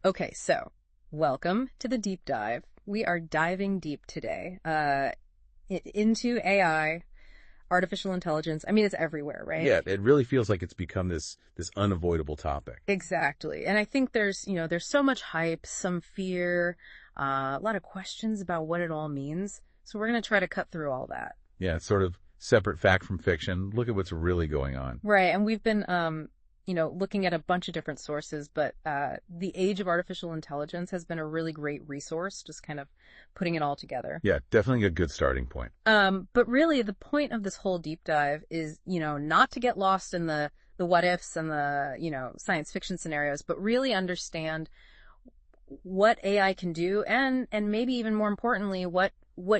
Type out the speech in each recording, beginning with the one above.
Okay, so welcome to the deep dive. We are diving deep today into AI, artificial intelligence. I mean, it's everywhere, right? Yeah, it really feels like it's become this unavoidable topic. Exactly. And I think there's so much hype, some fear, a lot of questions about what it all means. So we're going to try to cut through all that. Yeah, it's sort of separate fact from fiction. Look at what's really going on. Right. And we've been, looking at a bunch of different sources, but the age of artificial intelligence has been a really great resource, just kind of putting it all together. Yeah, definitely a good starting point. But really, the point of this whole deep dive is, not to get lost in the what ifs and the, science fiction scenarios, but really understand what AI can do and maybe even more importantly, what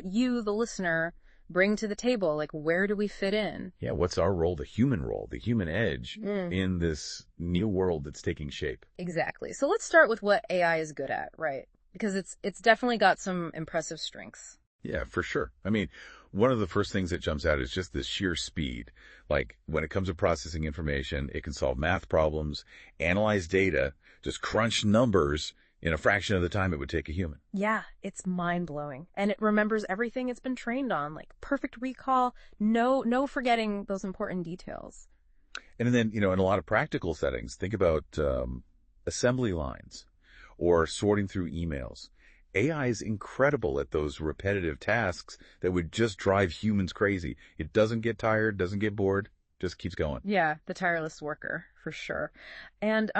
you, the listener, bring to the table. Like, where do we fit in? Yeah, what's our role, the human edge in this new world that's taking shape? Exactly. So let's start with what AI is good at, right? Because it's definitely got some impressive strengths. Yeah, for sure. I mean, one of the first things that jumps out is just the sheer speed. Like, when it comes to processing information, it can solve math problems, analyze data, just crunch numbers in a fraction of the time it would take a human. Yeah, it's mind-blowing. And it remembers everything it's been trained on, like perfect recall, no forgetting those important details. And then, in a lot of practical settings, think about assembly lines or sorting through emails. AI is incredible at those repetitive tasks that would just drive humans crazy. It doesn't get tired, doesn't get bored, just keeps going. Yeah, the tireless worker, for sure. And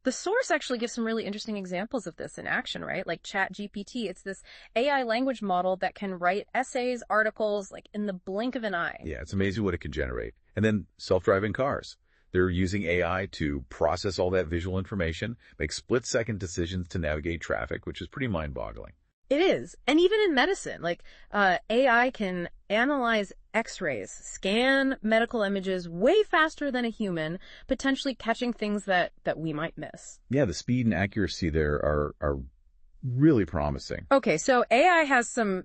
the source actually gives some really interesting examples of this in action, right? Like ChatGPT. It's this AI language model that can write essays, articles, like in the blink of an eye. Yeah, it's amazing what it can generate. And then self-driving cars. They're using AI to process all that visual information, make split-second decisions to navigate traffic, which is pretty mind-boggling. It is. And even in medicine, like AI can analyze x-rays, scan medical images way faster than a human, potentially catching things that we might miss. Yeah, the speed and accuracy there are really promising. Okay, so AI has some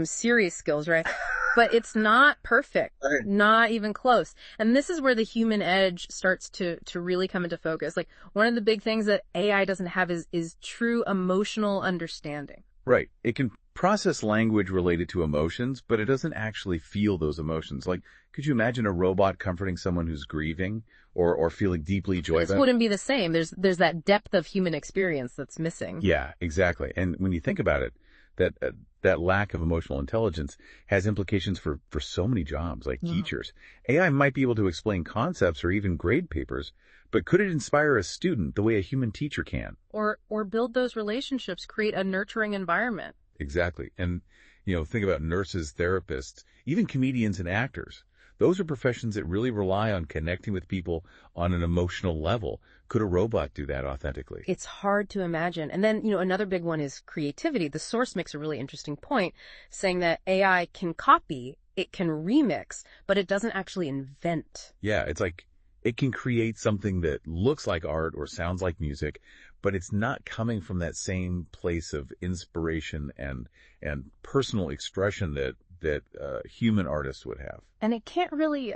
serious skills, right? But it's not perfect, not even close. And this is where the human edge starts to really come into focus. Like, one of the big things that AI doesn't have is true emotional understanding. Right. It can process language related to emotions, but it doesn't actually feel those emotions. Like, could you imagine a robot comforting someone who's grieving or feeling deeply joyful? This wouldn't be the same. There's that depth of human experience that's missing. Yeah, exactly. And when you think about it, that lack of emotional intelligence has implications for so many jobs, like teachers. AI might be able to explain concepts or even grade papers, but could it inspire a student the way a human teacher can? Or build those relationships, create a nurturing environment. Exactly. And, think about nurses, therapists, even comedians and actors. Those are professions that really rely on connecting with people on an emotional level. Could a robot do that authentically? It's hard to imagine. And then, another big one is creativity. The source makes a really interesting point, saying that AI can copy, it can remix, but it doesn't actually invent. Yeah, it's like it can create something that looks like art or sounds like music, but it's not coming from that same place of inspiration and personal expression that human artists would have. And it can't really,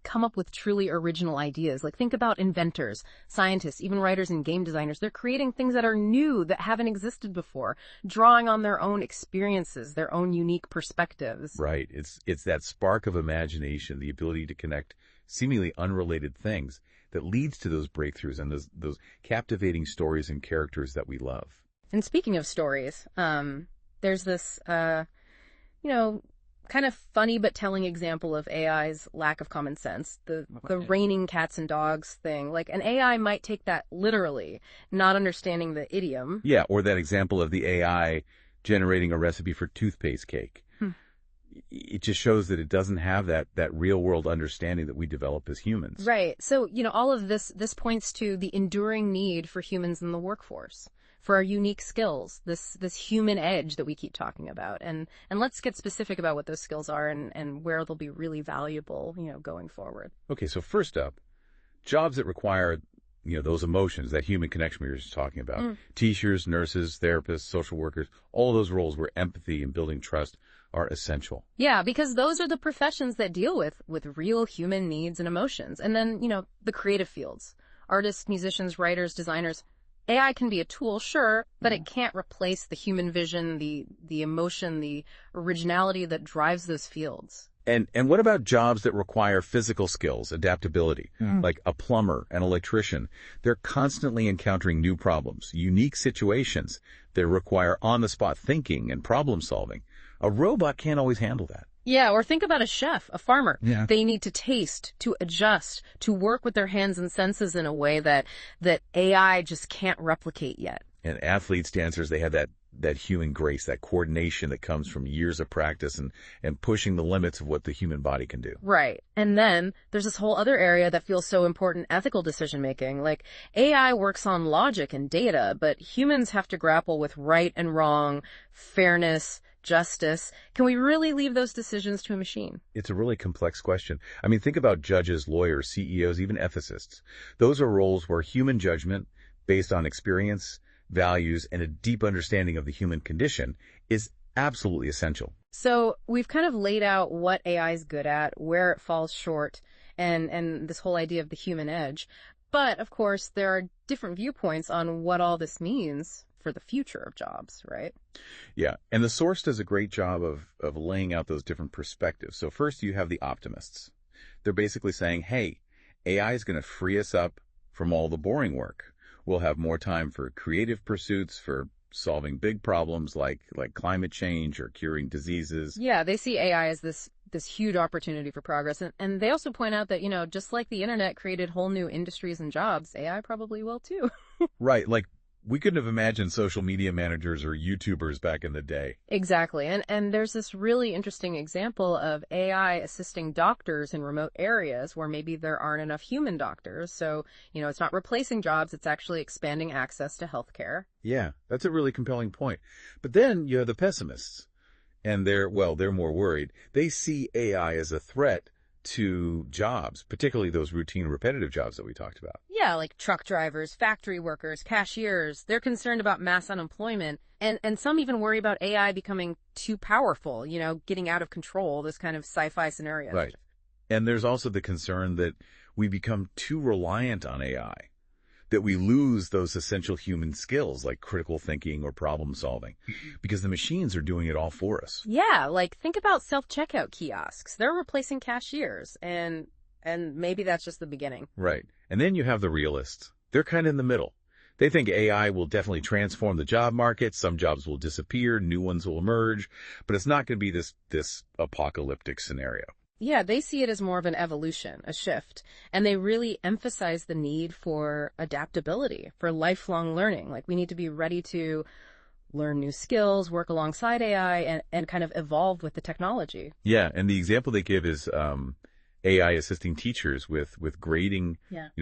come up with truly original ideas. Like, think about inventors, scientists, even writers and game designers. They're creating things that are new, that haven't existed before, drawing on their own experiences, their own unique perspectives. Right. It's that spark of imagination, the ability to connect seemingly unrelated things that leads to those breakthroughs and those captivating stories and characters that we love. And speaking of stories, there's this, kind of funny but telling example of AI's lack of common sense, the raining cats and dogs thing. Like, an AI might take that literally, not understanding the idiom. Yeah, or that example of the AI generating a recipe for toothpaste cake. It just shows that it doesn't have that real world understanding that we develop as humans. Right. So, all of this points to the enduring need for humans in the workforce, for our unique skills, this human edge that we keep talking about. And let's get specific about what those skills are and where they'll be really valuable, going forward. Okay, so first up, jobs that require, those emotions, that human connection we were just talking about. Teachers, nurses, therapists, social workers, all those roles where empathy and building trust are essential. Yeah, because those are the professions that deal with real human needs and emotions. And then, the creative fields, artists, musicians, writers, designers, AI can be a tool, sure, but it can't replace the human vision, the emotion, the originality that drives those fields. And what about jobs that require physical skills, adaptability, like a plumber, an electrician? They're constantly encountering new problems, unique situations that require on-the-spot thinking and problem solving. A robot can't always handle that. Yeah, or think about a chef, a farmer. Yeah. They need to taste, to adjust, to work with their hands and senses in a way that AI just can't replicate yet. And athletes, dancers, they have that human grace, that coordination that comes from years of practice and pushing the limits of what the human body can do. Right. And then there's this whole other area that feels so important, ethical decision making. Like AI works on logic and data, but humans have to grapple with right and wrong, fairness, justice. Can we really leave those decisions to a machine? It's a really complex question. I mean, think about judges, lawyers, CEOs, even ethicists. Those are roles where human judgment, based on experience, values, and a deep understanding of the human condition, is absolutely essential. So we've kind of laid out what AI is good at, where it falls short, and this whole idea of the human edge. But, of course, there are different viewpoints on what all this means for the future of jobs, right? Yeah, and the source does a great job of laying out those different perspectives. So first you have the optimists. They're basically saying, hey, AI is going to free us up from all the boring work. We'll have more time for creative pursuits, for solving big problems like climate change or curing diseases. Yeah, they see AI as this huge opportunity for progress. And they also point out that, just like the internet created whole new industries and jobs, AI probably will too. Right, like we couldn't have imagined social media managers or YouTubers back in the day. Exactly. And there's this really interesting example of AI assisting doctors in remote areas where maybe there aren't enough human doctors. So, it's not replacing jobs, it's actually expanding access to healthcare. Yeah, that's a really compelling point. But then you have the pessimists, and they're more worried. They see AI as a threat to jobs, particularly those routine, repetitive jobs that we talked about. Yeah, like truck drivers, factory workers, cashiers. They're concerned about mass unemployment. And some even worry about AI becoming too powerful, getting out of control, this kind of sci-fi scenario. Right. And there's also the concern that we become too reliant on AI, that we lose those essential human skills like critical thinking or problem solving, because the machines are doing it all for us. Yeah, like think about self-checkout kiosks. They're replacing cashiers, and maybe that's just the beginning. Right. And then you have the realists. They're kind of in the middle. They think AI will definitely transform the job market. Some jobs will disappear, new ones will emerge, but it's not going to be this apocalyptic scenario. Yeah, they see it as more of an evolution, a shift, and they really emphasize the need for adaptability, for lifelong learning. Like we need to be ready to learn new skills, work alongside AI, and kind of evolve with the technology. Yeah, and the example they give is AI assisting teachers with grading,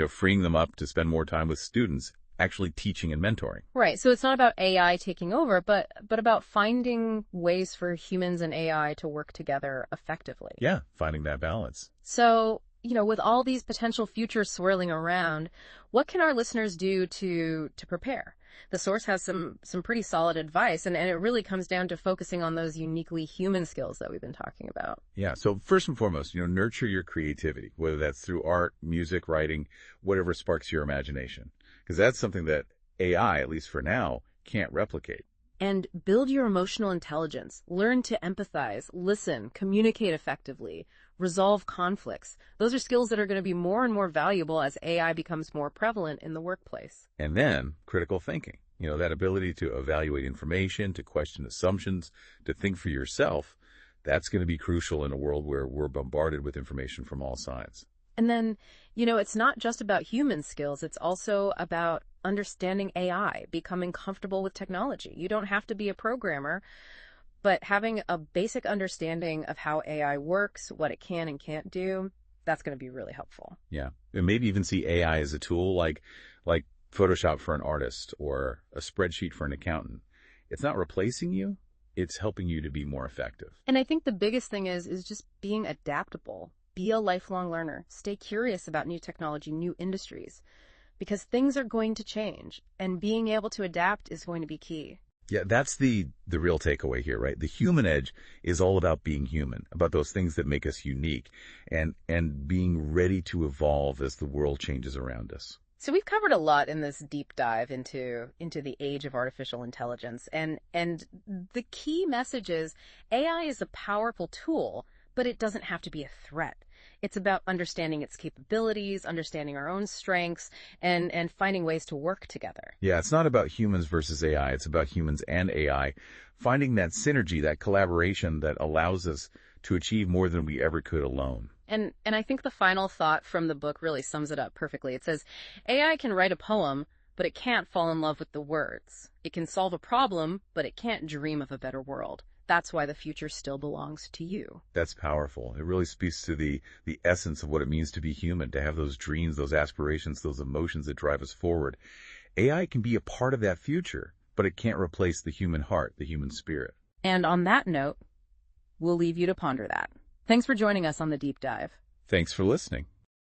freeing them up to spend more time with students, actually teaching and mentoring. Right. So it's not about AI taking over, but about finding ways for humans and AI to work together effectively. Yeah, finding that balance. So, with all these potential futures swirling around, what can our listeners do to prepare? The source has some pretty solid advice, and it really comes down to focusing on those uniquely human skills that we've been talking about. Yeah, so first and foremost, nurture your creativity, whether that's through art, music, writing, whatever sparks your imagination. Because that's something that AI, at least for now, can't replicate. And build your emotional intelligence. Learn to empathize, listen, communicate effectively, resolve conflicts. Those are skills that are going to be more and more valuable as AI becomes more prevalent in the workplace. And then critical thinking, that ability to evaluate information, to question assumptions, to think for yourself, that's going to be crucial in a world where we're bombarded with information from all sides. And then, it's not just about human skills. It's also about understanding AI, becoming comfortable with technology. You don't have to be a programmer, but having a basic understanding of how AI works, what it can and can't do, that's going to be really helpful. Yeah. And maybe even see AI as a tool like Photoshop for an artist or a spreadsheet for an accountant. It's not replacing you. It's helping you to be more effective. And I think the biggest thing is just being adaptable. Be a lifelong learner. Stay curious about new technology, new industries, because things are going to change, and being able to adapt is going to be key. Yeah, that's the real takeaway here, right? The human edge is all about being human, about those things that make us unique, and being ready to evolve as the world changes around us. So we've covered a lot in this deep dive into the age of artificial intelligence, and the key message is AI is a powerful tool, but it doesn't have to be a threat. It's about understanding its capabilities, understanding our own strengths, and finding ways to work together. Yeah, it's not about humans versus AI. It's about humans and AI, finding that synergy, that collaboration that allows us to achieve more than we ever could alone. And I think the final thought from the book really sums it up perfectly. It says, AI can write a poem, but it can't fall in love with the words. It can solve a problem, but it can't dream of a better world. That's why the future still belongs to you. That's powerful. It really speaks to the essence of what it means to be human, to have those dreams, those aspirations, those emotions that drive us forward. AI can be a part of that future, but it can't replace the human heart, the human spirit. And on that note, we'll leave you to ponder that. Thanks for joining us on the deep dive. Thanks for listening.